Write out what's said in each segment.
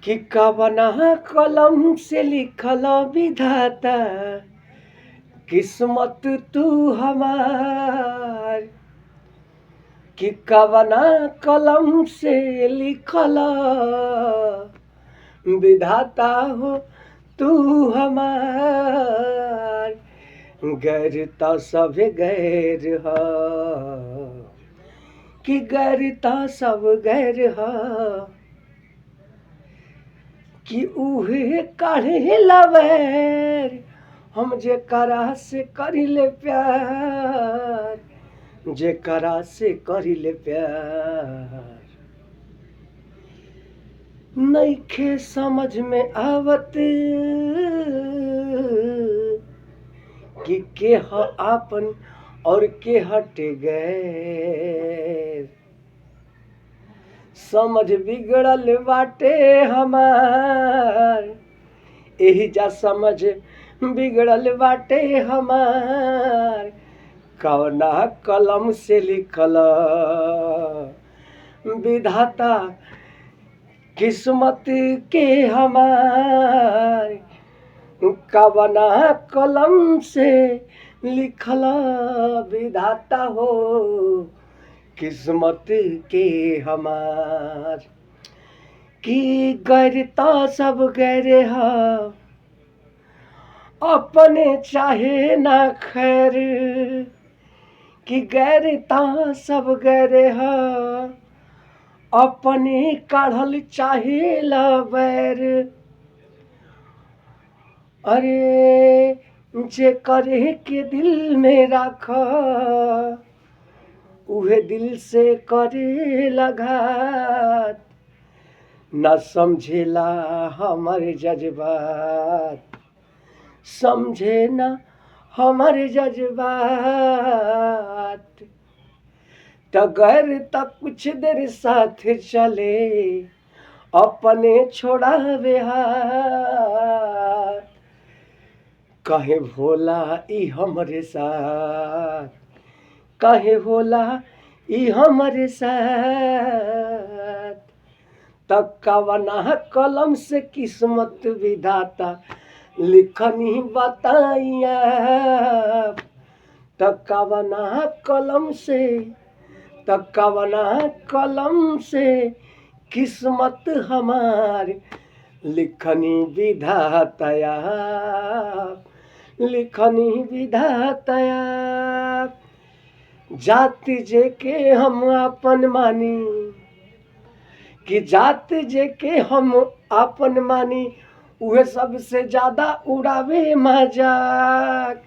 कि कवना कलम से लिखल विधाता किस्मत तू हमार। कि कवना कलम से लिखल विधाता हो तू हमार। गैर त सब गैर ह कि गैर त सब गैर ह कि उहे काढ़े लवैर। हम जेकरा से करिले प्यार, जेकरा से करिले प्यार नइखे समझ में आवत कि के ह आपन और के हटे गैर। समझ बिगड़ल बाटे हमार, एही जा समझ बिगड़ल बाटे हमार। कवना कलम से लिखल विधाता किस्मत के हमार। कवना कलम से लिखल विधाता हो किस्मत के हमार। कि गैर त सब गैर ह अपने चाहे ना खैर। कि गैर त सब गैर ह अपने काढ़ल चाहे ला बैर। अरे जे करे के दिल में राख उहे दिल से करे लगात। न समझेला हमर जज्बात, समझे न हमर जज्बात। त गैर त कुछ देर साथ चले अपने छोड़ावे हाथ। कहे भोला ई हमरे साथ, कहे होला ई हमरे साथ। तब कवना कलम से किस्मत विधाता लिखनी बताइया। तब कवना कलम से, तब कवना कलम से किस्मत हमार लिखनी विधातया, लिखनी विधातया। जाति जे के हम आपन मानी, कि जाति जे के हम आपन मानी उहे सबसे ज्यादा उड़ावे मजाक।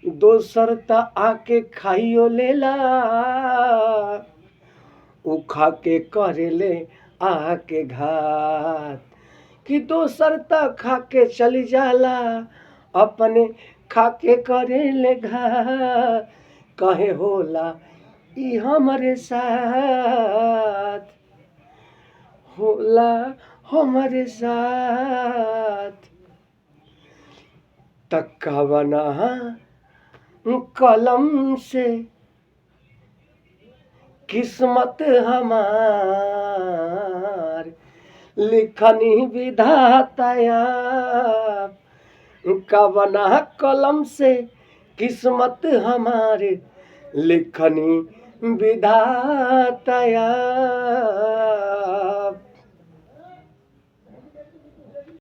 दोसर त आके खाइयो लेला, उ खा के करेले आके घात। कि दोसर त खा के चली जाला अपने खा के करेले घात। कहे होला ई हमरे साथ, होला हमरे साथ। त कवना कलम से किस्मत हमार लिखनी विधातया। कवना कलम से किस्मत हमार लिखनी विधातया।